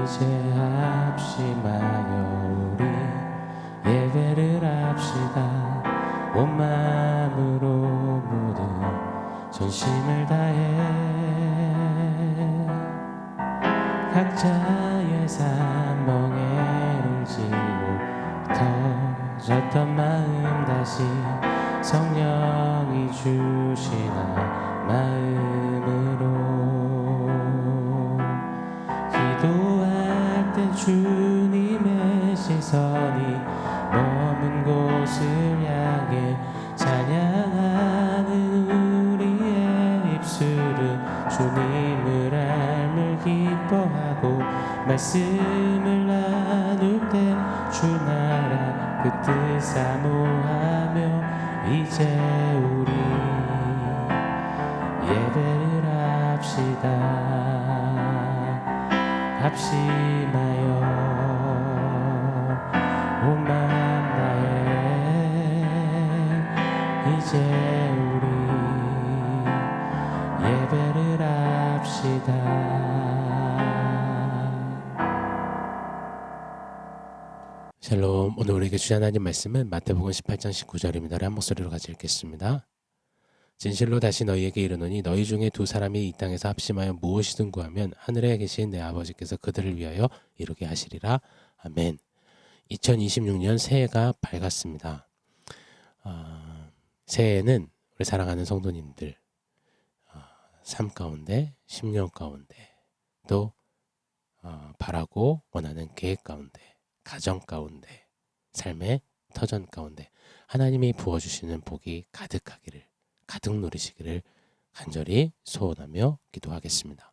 이제 합심하여 우리 예배를 합시다. 온 마음으로 모든 전심을 다해 각자의 삶 멍에를 지고 터졌던 마음 다시 성령이 주시나 마음으로 기도할 때 주님의 시선이 머문 곳을 향해 찬양하는 우리의 입술은 주님을 알며 기뻐하고 말씀을 나눌 때 주 나라 그 뜻 사모하며 이제 우리 예배를 합시다. 합심하여 온 마음 다해 이제 우리 예배를 합시다. 샬롬. 오늘 우리에게 주신 하나님 말씀은 마태복음 18장 19절입니다. 한 목소리로 같이 읽겠습니다. 진실로 다시 너희에게 이르노니 너희 중에 두 사람이 이 땅에서 합심하여 무엇이든 구하면 하늘에 계신 내 아버지께서 그들을 위하여 이루게 하시리라. 아멘. 2026년 새해가 밝았습니다. 새해에는 우리 사랑하는 성도님들 삶 가운데, 심령 가운데, 또 바라고 원하는 계획 가운데, 가정 가운데, 삶의 터전 가운데 하나님이 부어주시는 복이 가득하기를, 가득 누리시기를 간절히 소원하며 기도하겠습니다.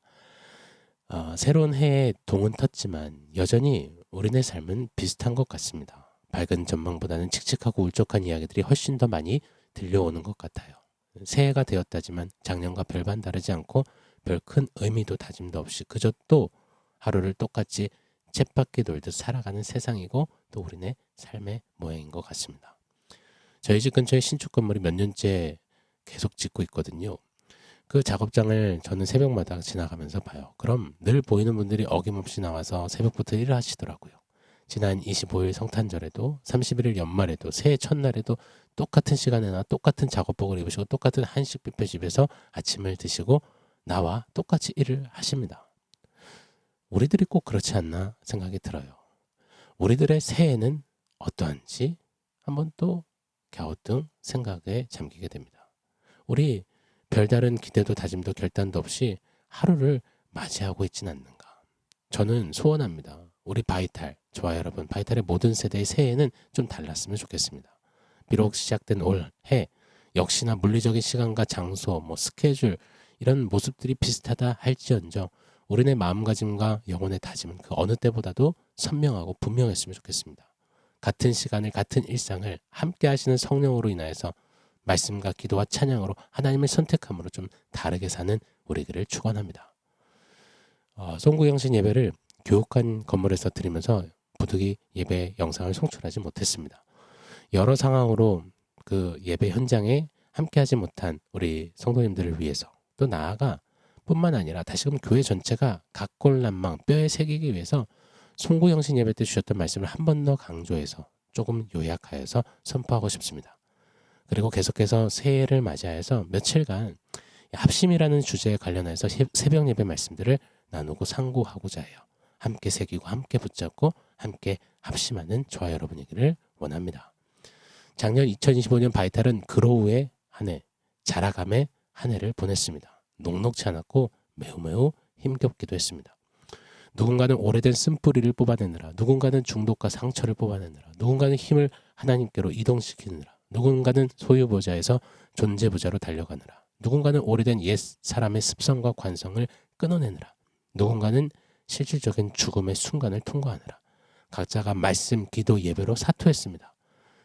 새로운 해에 동은 텄지만 여전히 우리네 삶은 비슷한 것 같습니다. 밝은 전망보다는 칙칙하고 울적한 이야기들이 훨씬 더 많이 들려오는 것 같아요. 새해가 되었다지만 작년과 별반 다르지 않고 별 큰 의미도 다짐도 없이 그저 또 하루를 똑같이 쳇바퀴 돌듯 살아가는 세상이고 또 우리네 삶의 모양인 것 같습니다. 저희 집 근처에 신축 건물이 몇 년째 계속 짓고 있거든요. 그 작업장을 저는 새벽마다 지나가면서 봐요. 그럼 늘 보이는 분들이 어김없이 나와서 새벽부터 일을 하시더라고요. 지난 25일 성탄절에도 31일 연말에도 새해 첫날에도 똑같은 시간에나 똑같은 작업복을 입으시고 똑같은 한식 뷔페집에서 아침을 드시고 나와 똑같이 일을 하십니다. 우리들이 꼭 그렇지 않나 생각이 들어요. 우리들의 새해는 어떠한지 한번 또 갸우뚱 생각에 잠기게 됩니다. 우리 별다른 기대도 다짐도 결단도 없이 하루를 맞이하고 있지는 않는가. 저는 소원합니다. 우리 바이탈, 저와 여러분 바이탈의 모든 세대의 새해는 좀 달랐으면 좋겠습니다. 비록 시작된 올해 역시나 물리적인 시간과 장소, 스케줄 이런 모습들이 비슷하다 할지언정 우리네 마음가짐과 영혼의 다짐은 그 어느 때보다도 선명하고 분명했으면 좋겠습니다. 같은 시간을, 같은 일상을 함께 하시는 성령으로 인하여서 말씀과 기도와 찬양으로 하나님을 선택함으로 좀 다르게 사는 우리들을 축원합니다. 송구영신 예배를 교육한 건물에서 드리면서 부득이 예배 영상을 송출하지 못했습니다. 여러 상황으로 그 예배 현장에 함께하지 못한 우리 성도님들을 위해서 또 나아가 뿐만 아니라 다시금 교회 전체가 각골난망 뼈에 새기기 위해서 송구영신 예배 때 주셨던 말씀을 한 번 더 강조해서 조금 요약하여서 선포하고 싶습니다. 그리고 계속해서 새해를 맞이하여서 며칠간 합심이라는 주제에 관련해서 새벽 예배 말씀들을 나누고 상고하고자 해요. 함께 새기고 함께 붙잡고 함께 합심하는 저와 여러분이기를 원합니다. 작년 2025년 바이탈은 그로우의 한 해, 자라감의 한 해를 보냈습니다. 녹록지 않았고 매우 힘겹기도 했습니다. 누군가는 오래된 쓴뿌리를 뽑아내느라, 누군가는 중독과 상처를 뽑아내느라, 누군가는 힘을 하나님께로 이동시키느라, 누군가는 소유보좌에서 존재보좌로 달려가느라, 누군가는 오래된 옛 사람의 습성과 관성을 끊어내느라, 누군가는 실질적인 죽음의 순간을 통과하느라 각자가 말씀, 기도, 예배로 사투했습니다.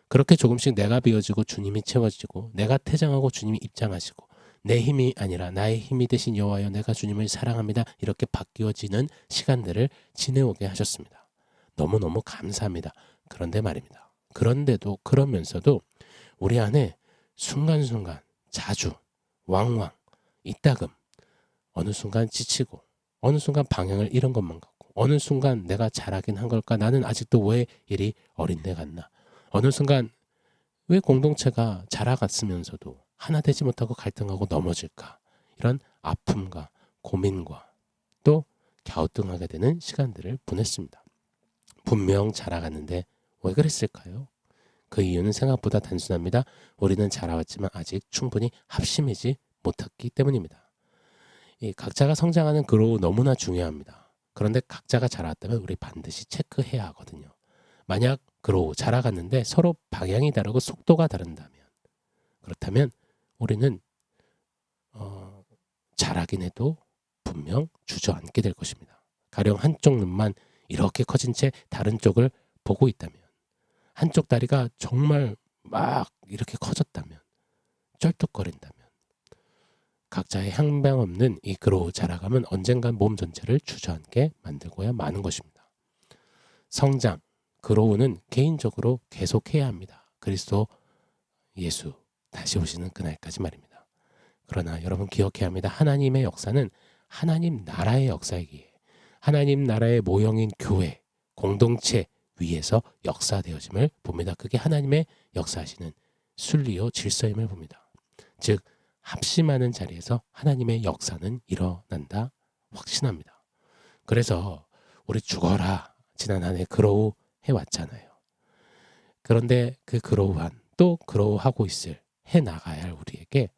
그렇게 조금씩 내가 비워지고 주님이 채워지고 내가 퇴장하고 주님이 입장하시고 내 힘이 아니라 나의 힘이 되신 여호와여 내가 주님을 사랑합니다. 이렇게 바뀌어지는 시간들을 지내오게 하셨습니다. 너무너무 감사합니다. 그런데 말입니다. 그런데도 그러면서도 우리 안에 순간순간 자주 왕왕 이따금 어느 순간 지치고 어느 순간 방향을 잃은 것만 같고 어느 순간 내가 잘하긴 한 걸까? 나는 아직도 왜 이리 어린애 같나? 어느 순간 왜 공동체가 자라갔으면서도 하나 되지 못하고 갈등하고 넘어질까? 이런 아픔과 고민과 또 갸우뚱하게 되는 시간들을 보냈습니다. 분명 자라갔는데 왜 그랬을까요? 그 이유는 생각보다 단순합니다. 우리는 자라왔지만 아직 충분히 합심이지 못했기 때문입니다. 이 각자가 성장하는 그로우 너무나 중요합니다. 그런데 각자가 자라왔다면 우리 반드시 체크해야 하거든요. 만약 그로우 자라갔는데 서로 방향이 다르고 속도가 다른다면, 그렇다면 우리는 자라긴 해도 분명 주저앉게 될 것입니다. 가령 한쪽 눈만 이렇게 커진 채 다른 쪽을 보고 있다면, 한쪽 다리가 정말 막 이렇게 커졌다면, 쩔뚝거린다면, 각자의 향방 없는 이 그로우 자라감은 언젠간 몸 전체를 주저앉게 만들고야 마는 것입니다. 성장, 그로우는 개인적으로 계속해야 합니다. 그리스도 예수 다시 오시는 그날까지 말입니다. 그러나 여러분 기억해야 합니다. 하나님의 역사는 하나님 나라의 역사이기에 하나님 나라의 모형인 교회, 공동체 위에서 역사되어짐을 봅니다. 그게 하나님의 역사하시는 순리요 질서임을 봅니다. 즉 합심하는 자리에서 하나님의 역사는 일어난다 확신합니다. 그래서 우리 죽어라 지난 한 해 그로우 해왔잖아요. 그런데 그 그로우한 또 그로우하고 있을 해 나가야 할 우리에게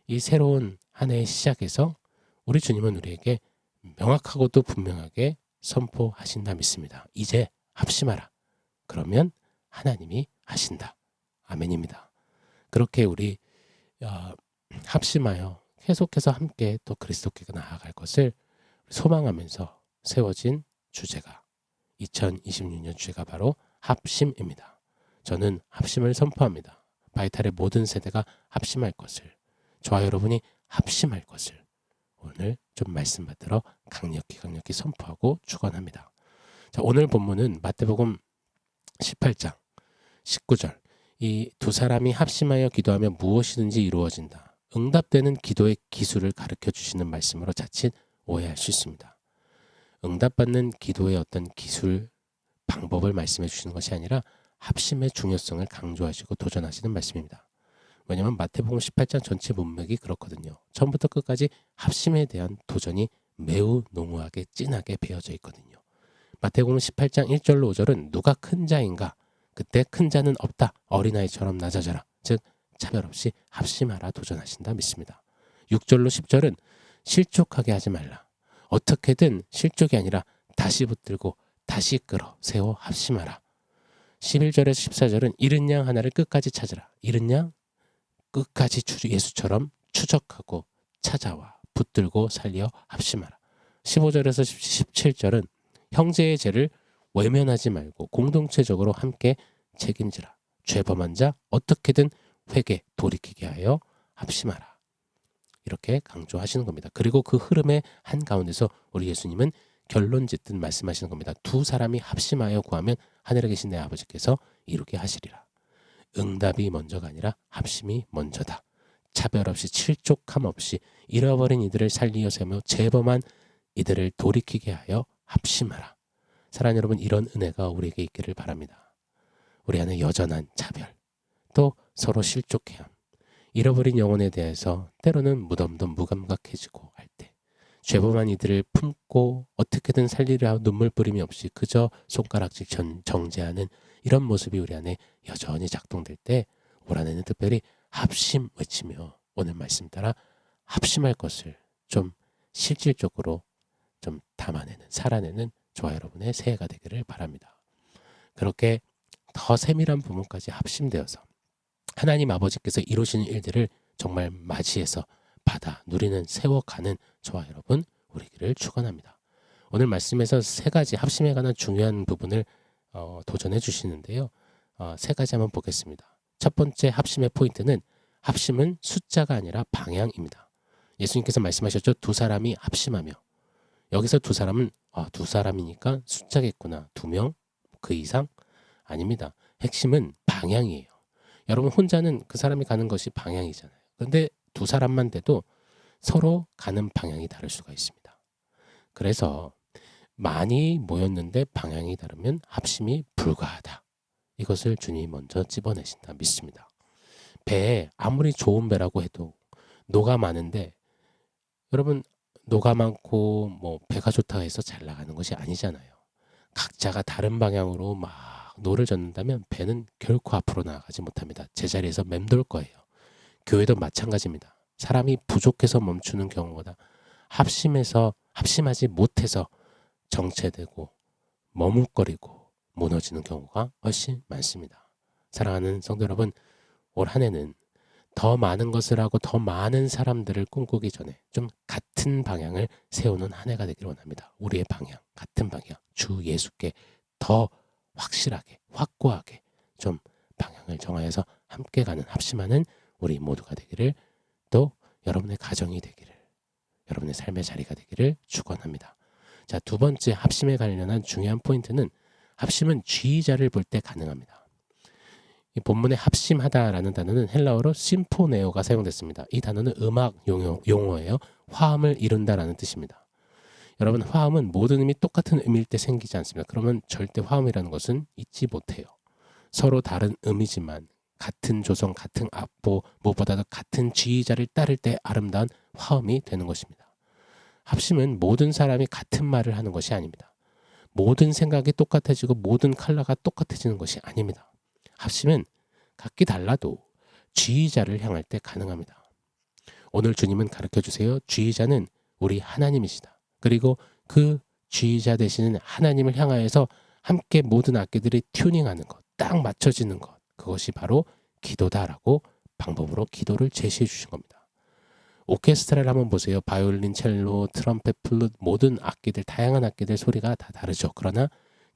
이 새로운 한 해의 시작에서 우리 주님은 우리에게 명확하고도 분명하게 선포하신다 믿습니다. 이제 합심하라. 그러면 하나님이 하신다. 아멘입니다. 그렇게 우리 합심하여 계속해서 함께 또 그리스도께 나아갈 것을 소망하면서 세워진 주제가 2026년 주제가 바로 합심입니다. 저는 합심을 선포합니다. 바이탈의 모든 세대가 합심할 것을, 저와 여러분이 합심할 것을 오늘 좀 말씀 받들어 강력히 선포하고 축원합니다. 자, 오늘 본문은 마태복음 18장 19절 이 두 사람이 합심하여 기도하면 무엇이든지 이루어진다. 응답되는 기도의 기술을 가르쳐 주시는 말씀으로 자칫 오해할 수 있습니다. 응답받는 기도의 어떤 기술, 방법을 말씀해 주시는 것이 아니라 합심의 중요성을 강조하시고 도전하시는 말씀입니다. 왜냐하면 마태복음 18장 전체 문맥이 그렇거든요. 처음부터 끝까지 합심에 대한 도전이 매우 농후하게 진하게 배어져 있거든요. 마태복음 18장 1절로 5절은 누가 큰 자인가? 그때 큰 자는 없다. 어린아이처럼 낮아져라. 즉 차별 없이 합심하라 도전하신다 믿습니다. 6절로 10절은 실족하게 하지 말라. 어떻게든 실족이 아니라 다시 붙들고 다시 끌어 세워 합심하라. 11절에서 14절은 잃은 양 하나를 끝까지 찾으라. 잃은 양 끝까지 예수처럼 추적하고 찾아와 붙들고 살려 합심하라. 15절에서 17절은 형제의 죄를 외면하지 말고 공동체적으로 함께 책임지라. 죄범한 자 어떻게든 회개 돌이키게 하여 합심하라. 이렇게 강조하시는 겁니다. 그리고 그 흐름의 한가운데서 우리 예수님은 결론 짓듯 말씀하시는 겁니다. 두 사람이 합심하여 구하면 하늘에 계신 내 아버지께서 이루게 하시리라. 응답이 먼저가 아니라 합심이 먼저다. 차별 없이 칠족함 없이 잃어버린 이들을 살리어 세우며 죄범한 이들을 돌이키게 하여 합심하라. 사랑하는 여러분, 이런 은혜가 우리에게 있기를 바랍니다. 우리 안에 여전한 차별, 또 서로 실족해함, 잃어버린 영혼에 대해서 때로는 무덤덤 무감각해지고 할 때, 죄범한 이들을 품고 어떻게든 살리려 하고 눈물 뿌림이 없이 그저 손가락질 정죄하는 이런 모습이 우리 안에 여전히 작동될 때 올 한해는 특별히 합심 외치며 오늘 말씀 따라 합심할 것을 좀 실질적으로 좀 담아내는, 살아내는 저와 여러분의 새해가 되기를 바랍니다. 그렇게 더 세밀한 부분까지 합심되어서 하나님 아버지께서 이루시는 일들을 정말 맞이해서 받아 누리는 세워가는 저와 여러분 우리기를 축원합니다. 오늘 말씀에서 세 가지 합심에 관한 중요한 부분을 도전해 주시는데요. 세 가지 한번 보겠습니다. 첫 번째 합심의 포인트는 합심은 숫자가 아니라 방향입니다. 예수님께서 말씀하셨죠. 두 사람이 합심하며, 여기서 두 사람은 두 사람이니까 숫자겠구나. 두 명? 그 이상? 아닙니다. 핵심은 방향이에요. 여러분 혼자는 그 사람이 가는 것이 방향이잖아요. 그런데 두 사람만 돼도 서로 가는 방향이 다를 수가 있습니다. 그래서 많이 모였는데 방향이 다르면 합심이 불가하다. 이것을 주님이 먼저 집어내신다 믿습니다. 배에 아무리 좋은 배라고 해도 노가 많은데 여러분 노가 많고 뭐 배가 좋다고 해서 잘 나가는 것이 아니잖아요. 각자가 다른 방향으로 막 노를 젓는다면 배는 결코 앞으로 나아가지 못합니다. 제자리에서 맴돌 거예요. 교회도 마찬가지입니다. 사람이 부족해서 멈추는 경우보다 합심하지 못해서 정체되고 머뭇거리고 무너지는 경우가 훨씬 많습니다. 사랑하는 성도 여러분, 올 한 해는 더 많은 것을 하고 더 많은 사람들을 꿈꾸기 전에 좀 같은 방향을 세우는 한 해가 되기를 원합니다. 우리의 방향, 같은 방향, 주 예수께 더 확실하게, 확고하게 좀 방향을 정하여서 함께 가는 합심하는 우리 모두가 되기를, 또 여러분의 가정이 되기를, 여러분의 삶의 자리가 되기를 축원합니다. 자, 두 번째 합심에 관련한 중요한 포인트는 합심은 지휘자를 볼 때 가능합니다. 이 본문에 합심하다라는 단어는 헬라어로 심포네오가 사용됐습니다. 이 단어는 음악 용어예요. 화음을 이룬다라는 뜻입니다. 여러분, 화음은 모든 음이 똑같은 음일 때 생기지 않습니다. 그러면 절대 화음이라는 것은 있지 못해요. 서로 다른 음이지만 같은 조성, 같은 악보, 무엇보다도 같은 지휘자를 따를 때 아름다운 화음이 되는 것입니다. 합심은 모든 사람이 같은 말을 하는 것이 아닙니다. 모든 생각이 똑같아지고 모든 컬러가 똑같아지는 것이 아닙니다. 합심은 각기 달라도 지휘자를 향할 때 가능합니다. 오늘 주님은 가르쳐 주세요. 지휘자는 우리 하나님이시다. 그리고 그 지휘자 되시는 하나님을 향하여서 함께 모든 악기들이 튜닝하는 것, 딱 맞춰지는 것, 그것이 바로 기도다라고 방법으로 기도를 제시해 주신 겁니다. 오케스트라를 한번 보세요. 바이올린, 첼로, 트럼펫, 플룻, 모든 악기들, 다양한 악기들 소리가 다 다르죠. 그러나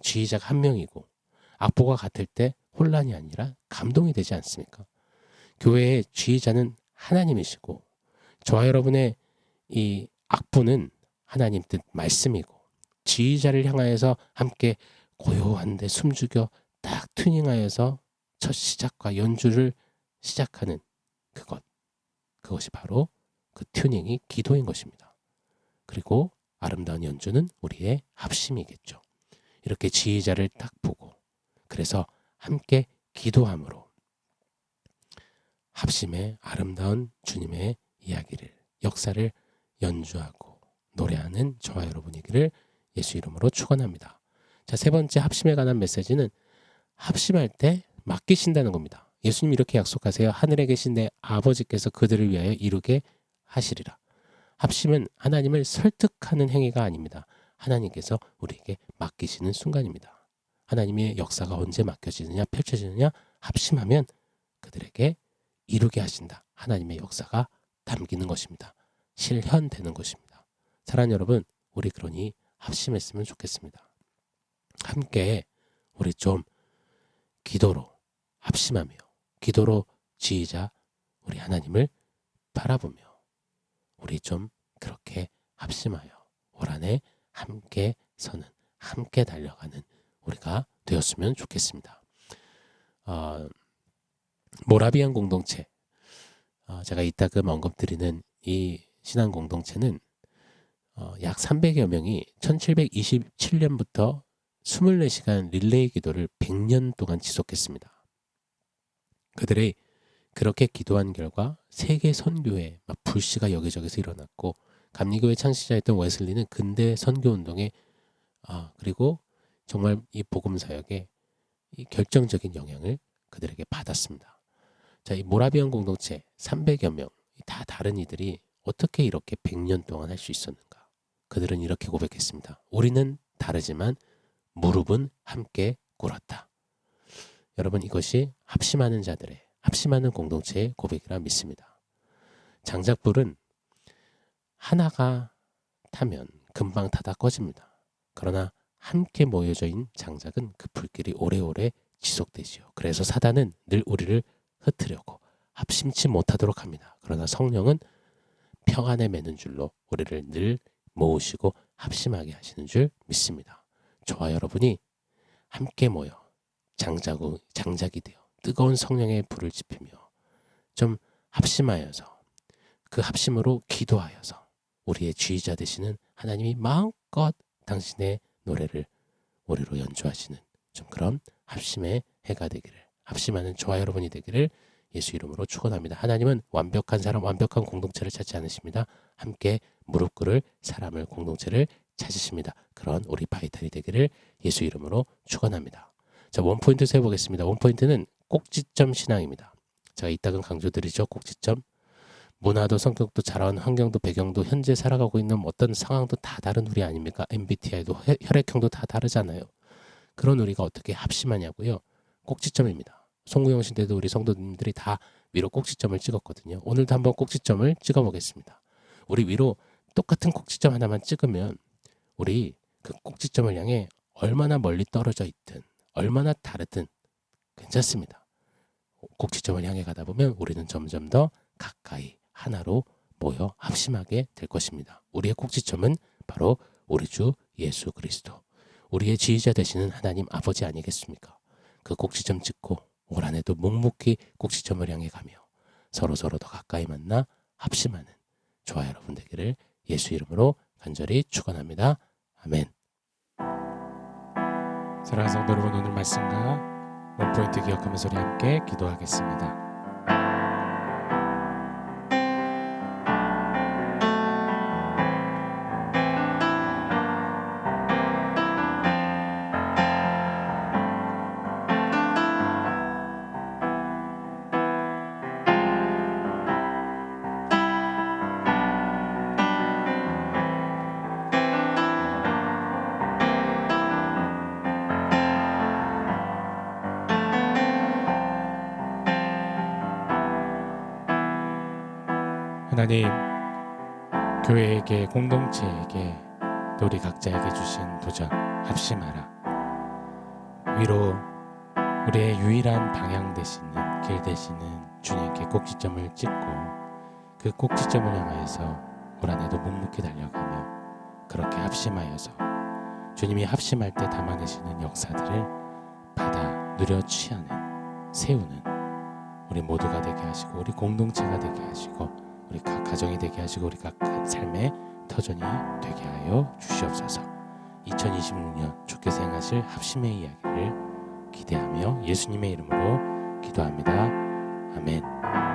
지휘자가 한 명이고 악보가 같을 때 혼란이 아니라 감동이 되지 않습니까? 교회의 지휘자는 하나님이시고 저와 여러분의 이 악보는 하나님 뜻 말씀이고, 지휘자를 향하여서 함께 고요한데 숨죽여 딱 튜닝하여서 첫 시작과 연주를 시작하는 그것이 바로 그 튜닝이 기도인 것입니다. 그리고 아름다운 연주는 우리의 합심이겠죠. 이렇게 지휘자를 딱 보고 그래서 함께 기도함으로 합심의 아름다운 주님의 이야기를, 역사를 연주하고 노래하는 저와 여러분이기를 예수 이름으로 축원합니다. 자, 세 번째 합심에 관한 메시지는 합심할 때 맡기신다는 겁니다. 예수님 이렇게 약속하세요. 하늘에 계신 내 아버지께서 그들을 위하여 이루게 하시리라. 합심은 하나님을 설득하는 행위가 아닙니다. 하나님께서 우리에게 맡기시는 순간입니다. 하나님의 역사가 언제 맡겨지느냐, 펼쳐지느냐, 합심하면 그들에게 이루게 하신다. 하나님의 역사가 담기는 것입니다. 실현되는 것입니다. 사랑하는 여러분, 우리 그러니 합심했으면 좋겠습니다. 함께 우리 좀 기도로 합심하며 기도로 지휘자 우리 하나님을 바라보며 우리 좀 그렇게 합심하여 올 한 해 함께 서는, 함께 달려가는 우리가 되었으면 좋겠습니다. 모라비안 공동체, 제가 이따금 언급드리는 이 신앙 공동체는 약 300여 명이 1727년부터 24시간 릴레이 기도를 100년 동안 지속했습니다. 그들의 그렇게 기도한 결과 세계 선교에 불씨가 여기저기서 일어났고, 감리교회 창시자였던 웨슬리는 근대 선교 운동에 그리고 정말 이 복음 사역에 이 결정적인 영향을 그들에게 받았습니다. 자, 이 모라비안 공동체 300여 명 다 다른 이들이 어떻게 이렇게 100년 동안 할 수 있었는가? 그들은 이렇게 고백했습니다. 우리는 다르지만 무릎은 함께 꿇었다. 여러분, 이것이 합심하는 자들의, 합심하는 공동체의 고백이라 믿습니다. 장작불은 하나가 타면 금방 타다 꺼집니다. 그러나 함께 모여져 있는 장작은 그 불길이 오래오래 지속되지요. 그래서 사단은 늘 우리를 흩으려고 합심치 못하도록 합니다. 그러나 성령은 평안에 매는 줄로 우리를 늘 모으시고 합심하게 하시는 줄 믿습니다. 저와 여러분이 함께 모여 장작이 되어 뜨거운 성령의 불을 지피며 좀 합심하여서 그 합심으로 기도하여서 우리의 지휘자 되시는 하나님이 마음껏 당신의 노래를 우리로 연주하시는 좀 그런 합심의 해가 되기를, 합심하는 저와 여러분이 되기를 예수 이름으로 축원합니다. 하나님은 완벽한 사람, 완벽한 공동체를 찾지 않으십니다. 함께 무릎 꿇을 사람을, 공동체를 찾으십니다. 그런 우리 바이탈이 되기를 예수 이름으로 축원합니다. 자, 원포인트 세워보겠습니다. 원포인트는 꼭지점 신앙입니다. 제가 이따금 강조드리죠. 꼭지점. 문화도 성격도 자라온 환경도 배경도 현재 살아가고 있는 어떤 상황도 다 다른 우리 아닙니까? MBTI도 혈액형도 다 다르잖아요. 그런 우리가 어떻게 합심하냐고요. 꼭지점입니다. 송구영 시대도 우리 성도님들이 다 위로 꼭지점을 찍었거든요. 오늘도 한번 꼭지점을 찍어보겠습니다. 우리 위로 똑같은 꼭지점 하나만 찍으면 우리 그 꼭지점을 향해 얼마나 멀리 떨어져 있든 얼마나 다르든 괜찮습니다. 꼭지점을 향해 가다 보면 우리는 점점 더 가까이 하나로 모여 합심하게 될 것입니다. 우리의 꼭지점은 바로 우리 주 예수 그리스도, 우리의 지휘자 되시는 하나님 아버지 아니겠습니까? 그 꼭지점 찍고 올 한해도 묵묵히 꼭지점을 향해 가며 서로 더 가까이 만나 합심하는 저와 여러분 되기를 예수 이름으로 간절히 축원합니다. 아멘. 사랑하는 성도 여러분, 오늘 말씀과 원포인트 기억하면서 우리 함께 기도하겠습니다. 하나님, 교회에게, 공동체에게, 또 우리 각자에게 주신 도전 합심하라. 위로 우리의 유일한 방향 되시는, 길 되시는 주님께 꼭지점을 찍고 그 꼭지점을 향하여서 올 한해도 묵묵히 달려가며 그렇게 합심하여서 주님이 합심할 때 담아내시는 역사들을 받아 누려 취하는, 세우는 우리 모두가 되게 하시고, 우리 공동체가 되게 하시고, 우리 각 가정이 되게 하시고, 우리 각 삶의 터전이 되게 하여 주시옵소서. 2026년 좋게 생하실 합심의 이야기를 기대하며 예수님의 이름으로 기도합니다. 아멘.